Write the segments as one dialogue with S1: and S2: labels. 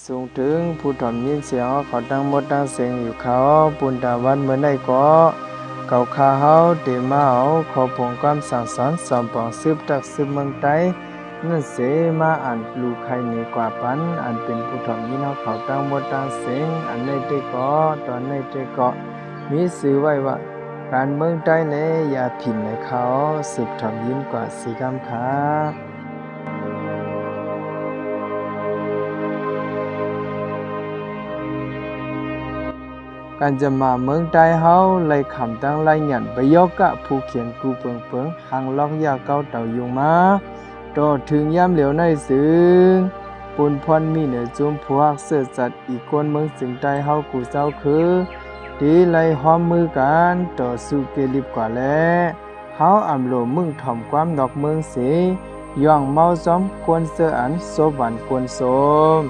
S1: สูงถึงผู้ถ่อมยินเสียงเขาตั้งหมดตั้งเสียงอยู่เขาปุณตาวันเมื่อได้ก็เก่าคาเฮาเตมาเอาขอผงความสั่งสอนสอนปองสืบตักสืบเมืองไต้นั่นเสมาอ่านลูใครเหนือกว่าปันอันเป็นผู้ถ่อมยินเขาตั้งหมดตั้งเสียงอันในเตก็ตอนในเตก็มีสื่อไว้ว่าการเมืองใต้และอย่าผินในเขาสืบถ่อมยินกว่าสีคำค่ะการจะมาเมืองใต้เฮาไล่คำตั้งไล่หยันไปยกกะผู้เขียนกูเปิงหางลอกยาเก้าเต่ายุงมาต่อถึงย่ำเหลียวในซึ้งปุนพรมีเหนือจุมพวกเสื้อจัดอีกคนเมืองสิงใต้เฮากูเจ้าคือดีไล่ห้อมมือกันต่อสู้เกลิบกว่าแลเฮาอำโลมึงถ่อมความดอกเมืองเสย่องเมาซ้อมควรเสื้ออันโซบันควรโสม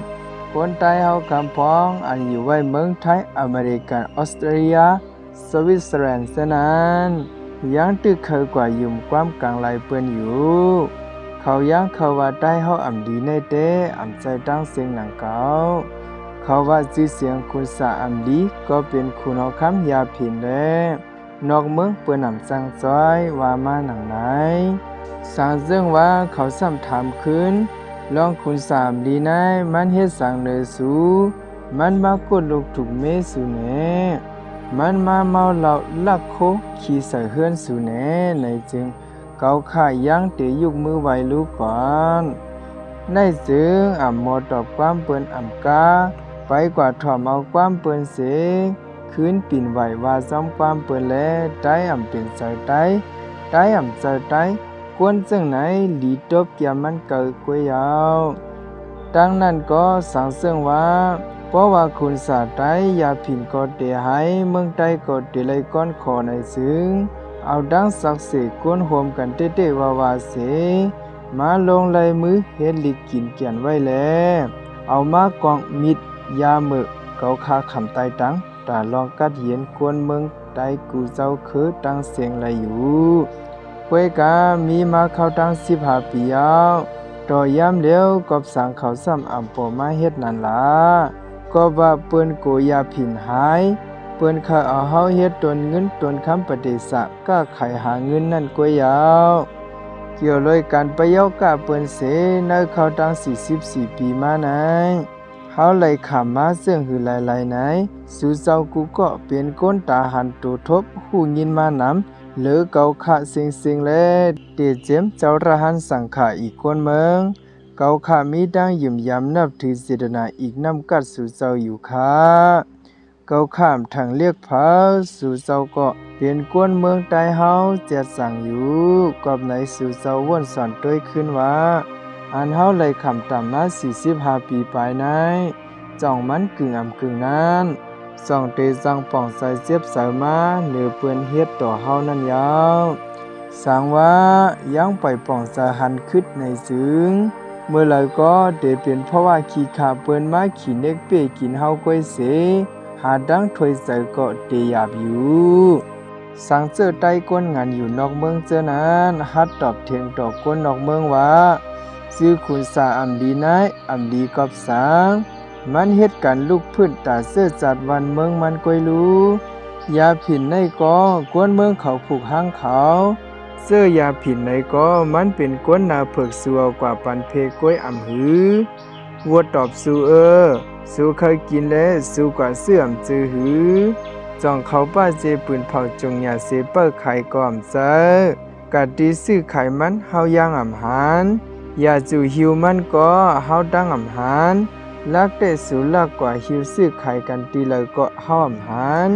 S1: คนใต้เฮาคำพ้องอันอยู่ไว้เมืองไทยอเมริกันออสเตรเลียสวิตเซอร์แลนด์เสนั้นยังตึกเคยกว่ายุ่มความกลางไหลเปิ้นอยู่เขายังเขาว่าใต้เฮาอำดีในเตอำใจตั้งเสียงหนังเก่าเขาว่าชื่อเสียงคุณสาอำดีก็เป็นคุณเอาคำยาผินแลนอกเมืองเปิ้นอำจังจ้อยว่ามาหนังไหนสร้างเรื่องว่าเขาซ้ำถามคืนลองคุณสามดีนายมันเฮ็ดสั่งเนอสูมันมากดลูกถูกเมสูเนมันมาเมาเหล้าลักโคขี่ใส่เฮือนสูเนในจึงเกาข่ายยังเตยุกมือไว้ลูกก่อนในจึงอ่ำหมอตอบความเปิ้นอ่ำกาไปกว่าถ่อมเอาความเปิ้นเสคืนปิ่นไหวว่าซ้อมความเปิ้นแลใต้อ่ำเป็นใจใต้อ่ำใจใต้กวนจึงไหนหลีตบเกียมันเกิดกวยยาวดังนั้นก็สั่งเสื่องว่าเพราะว่าคุณสาไตอย่าผินก็เตให้เมืองใต้ก็เตไลก้อนขอในซึ่งเอาดังสักเสกกวนโฮมกันเต้ๆว่าเสมาลงลายมือเฮ็ดลิกกินเกียนไว้แลเอามากองมิดยามึกเกาคาคำใต้ตังตาลองกัดเย็นกวนเมืองใต้กูเจ้าคือตั้งเสียงไหลอยู่กวยกามีมาเข้าตั้ง15 ปีแล้วต่อยามเลี้ยวกับสังเขาซ้ำอำปอมาเฮ็ดนั่นล่ะก็ว่าเปิ้นโกยาผินหายเปิ้นเคยเอาเฮาเฮ็ดตนเงินตนคำปฏิสะก็ไขหาเงินนั่นกวยยาวเกี่ยวเลยการไปเยากะเปิ้นเสในเขาตั้ง44 ปีมาไหนเฮาไหลขำมาเสื่องหือหลายๆไหนสู่เจ้ากูก็เป็นก้นตาหันตูทบหูยินมานำหรือเกาขะสิงๆและเตเจมเจ้าระหันสังขาอีกคนเมืองเกาขามีดังยืมยำนับถือเจตนาอีกนำกัดสู่เจ้าอยู่ค่ะเกาขามทางเรียกพาสู่เจ้าก็เป็นกวนเมืองใต้เฮาเจ็ดสั่งอยู่กับในสู่เจ้าว่นสอนต้วยขึ้นว่าอันเฮาเลยคำต่ำมา45 ปีปลายในจ่องมันกึ่งกึ่งนั้นส่องเตจังป่องใส่เจ็บใส่มาเหนือเปื้อนเฮ็ดต่อเฮานั่นยาวสังว่ายังไปป่องใส่หันคึดในซึ้งเมื่อไหร่ก็เตเป็นเพราะว่าขี้ขาเปิ้นมาขี้เน็กเป้กินเฮาก้อยเสหาดังถวยใส่ก็เตยาบอยู่สังเจอใต้ก้นงานอยู่นอกเมืองเจอนั้นฮัดตอบเทียงต่อก้นนอกเมืองว่าซื้อคุณสาอำดีนายอำดีกอบสังมันเฮ็ดกันลูกพื้นตาเสื้อจัดวันเมืองมันก้อยรู้ยาผินในก็กวนเมืองเขาผูกห้างเขาเสื้อยาผินในก็มันเป็นกวนนาเผือกสัวกว่าปันเพก้อยอำหือวัวตอบสู่สู่เคยกินแล้วสู่กว่าเสื่อมจือหือจ่องเขาป้าเจปืนเผาจงยาเสเปอร์ไข่ก่อมเจอกะดีซื้อไข่มันเฮาย่างอำหารยาจูหิวมันก็เฮาดังอำหารลักได้สู่ลักกว่าหิวซื้อไข่กันตีเลยก็เฮาอำหาร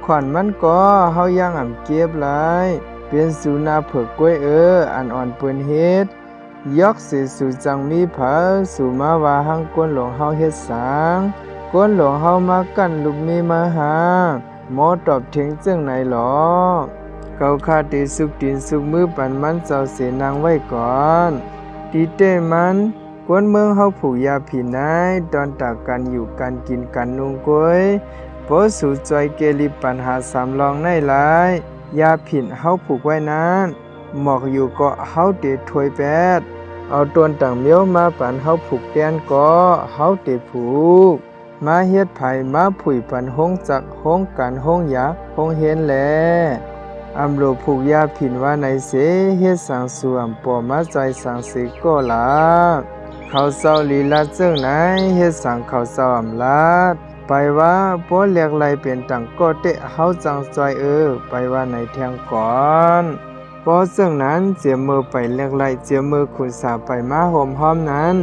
S1: ขวัญมันก็เฮาย่างอำเก็บหลายเป็นสู่นาเผือกกล้วยอันอ่อนเปิ้นเฮ็ดยอกสิสู่จังมีผาสู่มาว่าหังกวนหลวงเฮาเฮ็ดสางกวนหลวงเฮามากั้นลูกมีมาหาหมอตอบเถียงจึงไหนหรอเกาคาติสุกดินสุกมือปันมันเจ้าเสนางไว้ก่อนตีเต้มันกวนเมืองเฮาผูกยาผีนายตอนตากกันอยู่กันกินกันนุงกวยโปสู่จอยเกลิปัญหาสามรองในหลายยาผินเฮาผูกไว้นั้นหมอกอยู่ก็เฮาเตถวยแปด เอาตวนต่างเมียวมาปันเฮาผูกแดนก็เฮาเตผูกมาเฮ็ดไผมาผุยปันห้องจักห้องการห้องยาห้องเฮ็นแลอำโลผูกยาผินว่าในเสเฮ็ดสังสวมปอมาใจสังสิก็ลาเขาเศร้าลีลาเจ้งไหนเฮ็ดสังเขาเศร้าอำลาดไปว่าป้อเรียกไหลเป็นตังก็เตะเฮาจังจอยไปว่าในแทงก่อนพอซึ่งนั้นเจียมือไปเรียกไหลเจียมือขุนสาไปมาห่มห้อมนั้น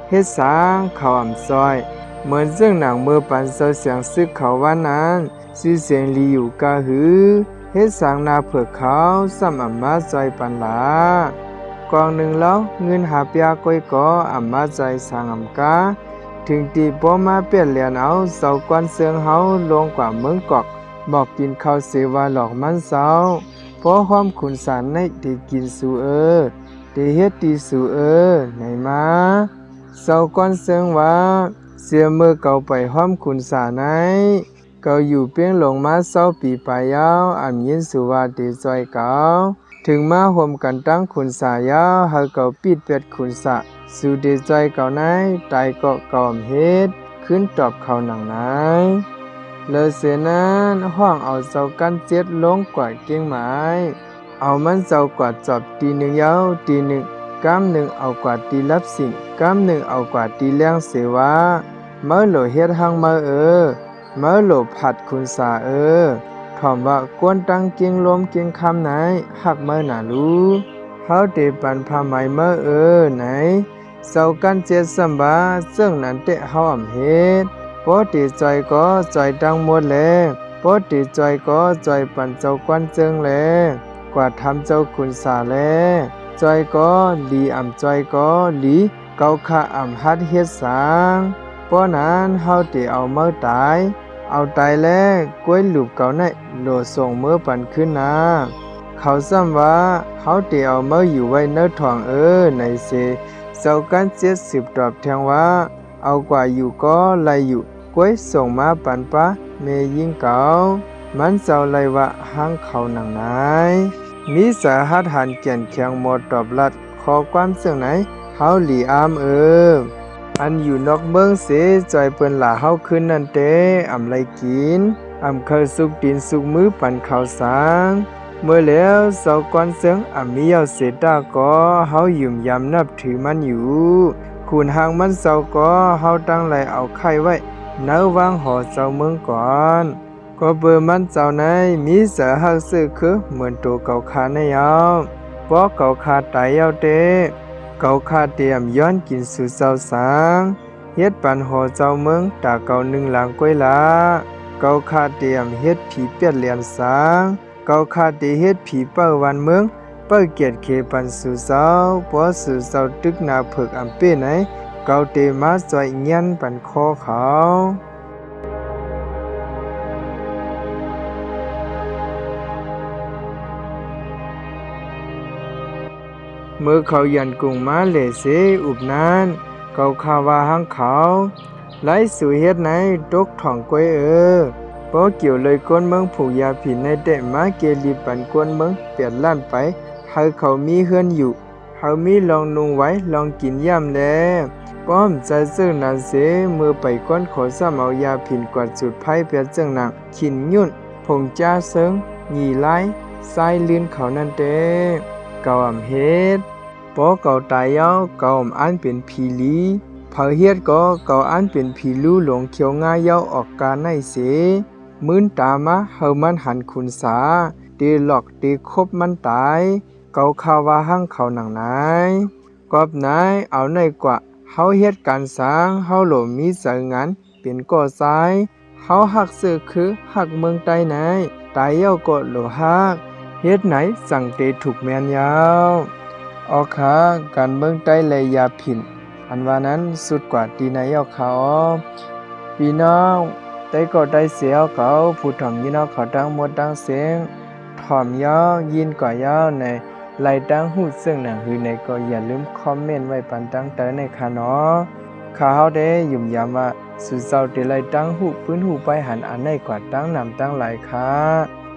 S1: เฮ็ดสางเขาอ่ำซอยเหมือนซึ่งหนังมือปันเซาเสียงซึกเขาว่านั้นซื่อเสียงลีอยู่กะหือเฮ็ดสางนาเผือกเขาซ้ำอ่ำมาจอยปันหลากองหนึ่งแล้วเงินหาปยาก้อยก่ออ่ำมาใจสางอ่ำกาถึงตีป้อมาเปลี่ยนเหรียญเอาเสากวนเสืองเฮาลงกว่าเมืองกอกบอกกินข้าวเสวาหลอกมันเสาเพราะความขุนสารในตีกินสู่ตีเฮ็ดตีสู่ไหนมาเสากวนเสืองว่าเสียมือเก่าไปห้อมขุนสารไหนเก่าอยู่เปียงหลงมาเศร้าปีปลายยาวอ่ำยินสู่ว่าตีจอยเก่าถึงมาห่มกันตั้งขุนสายาวเฮาเก่าปิดเป็ดขุนสะสู่เดใจเก่าไหนตายก็เก่าเฮ็ดขึ้นตอบเขาหนังไหนเลอเสนั้นห้องเอาเจ้ากันเจ็ดลงกว่าเก่งหมายเอามันเจ้ากว่าจอบตีหนึ่งยาวตีหนึ่งกำหนึ่งเอากว่าตีรับสิ่งกำหนึ่งเอากว่าตีเลี้ยงเสวะเมื่อโหลเฮ็ดหังเมื่อเมื่อโหลผัดขุนสาถ่อมว่ากวนตั้งเกียงลมเกียงคำไหนหักเมื่อหนารู้เฮาเตปันพาไหมเมื่อไหนเสากันเจ็ดสัมบาซึ่งนั้นเตะเฮาอ่ำเฮ็ดปอติจอยก็จอยดังหมดแลปอติจอยก็จอยปันเจ้ากวนเจิงแลกว่าทำเจ้าขุนสาแลจอยก็ลีอ่ำจอยก็ลีเกาคาอ่ำฮัดเฮ็ดสางป้อนั้นเฮาเตเอาเมื่อตายเอาตายแล้วกล้วยหลูบเก่าในโหลส่งเมื่อปันขึ้นนาเขาซ้ำว่าเฮาเตเอาเมื่ออยู่ไว้เนื้อทองในเสเจ้ากัน70ตอบแทงว่าเอากว่าอยู่ก็ไลอยู่กล้วยส่งมาปันปะเมยิ่งเก่ามันเจ้าไลว่าห้างเขาหนังไหนมีสาหัสหันเกียนเคียงหมดตอบลัดขอความเสื่องไหนเฮาหลีอามอันอยู่นอกเมืองเสจอยเปิ้นหลาเฮาขึ้นนั่นเต้อำไลกินอำเคยสุกดินสุกมือปันข้าวสางเมื่อแล้วเสาก่อนเซิงอำมีเยาเสตาก็เฮายืมยำนับถือมันอยู่คูณหางมันเสาก็เฮาตั้งไหลเอาไข่ไว้เนื้อวางหอเจ้าเมืองก่อนก็เบอร์มันเจ้าในมีเสือหักซื้อคือเหมือนตัวเก่าคาในยาวเพราะเก่าคาตายยาวเต้เก่าคาเตรียมย้อนกินสู่เจ้าสางเฮ็ดปันหอเจ้าเมืองตาเก่าหนึ่งหลังก้อยละเก่าคาเตรียมเฮ็ดผีเปียดเลียนสางเก่าคาเตเฮ็ดผีเป้าวันเมืองเปิ้เกียรติเคปันสู่เจ้าเพราะสู่เจ้าตึกนาเผือกอำเป้ไหนเก่าเตมาจอยเงียนปันคอเขาเมื่อเขายันกุงมาเลเสอุบนานเขาคาวาหังเขาไล่สู่เฮ็ดไหนตกถ่องกวยเพราะเกี่ยวเลยก้นเมืองผูกยาผินในเตะมาเกลีปันก้นเมืองเปลี่ยนล้านไปให้เขามีเฮือนอยู่เขามีลองนุงไว้ลองกินย่ำแลป้อมใจซึ่งนั้นเสมือไปก้นขอซ้ำเอายาผินกวาดจุดไพ่เปียจึงหนักขินยุ่นผงจ้าเซิงหยีไล่ทรายลื่นเขานั่นเต้เก่าอำเฮ็ดปอเก่าตายยาวเก่าอันเป็นผีลีเผาเฮ็ดก็เก่าอันเป็นผีลู่หลงเขียวง่ายยาวออกกาในเสมื้นตามาเฮามันหันขุนสาเตหลอกเตคบมันตายเก่าคาวาหังเขาหนังไหนกอบไหนเอาในกว่าเฮาเฮ็ดการสร้างเฮาโหลมีเสงานเป็นก่อซ้ายเฮาหักซื้อคือหักเมืองใต้ไหนตายยาวก็โหลหักเฮ็ดไหนสั่งเตถูกแม่นยาวออกขาการเมืองใต้เลยยาผินอันว่านั้นสุดกว่าตีในยาวเขาพี่น้องได้ก็ได้เสียวเขาผู้ถ่อมยินเอาเขาตั้งหมดตั้งเสียงถ่อมยาวยินกว่ายาวในไล่ตั้งหูซึ่งหนังหือในก็อย่าลืมคอมเมนต์ไว้ปันตั้งเตอในค่ะเนาะข้าเฮาได้ยุ่มยามว่าสุเจ้าเตไล่ตั้งหูพื้นหูไปหันอันในกว่าตั้งนำตั้งหลายค่ะ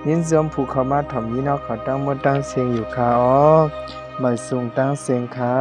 S1: ยินเสื่อมผู้เข้ามาถ่อมยินเอาเขาตั้งหมดตั้งเสียงอยู่ค่ะอ๋อมาส่งตั้งเสียงค่ะ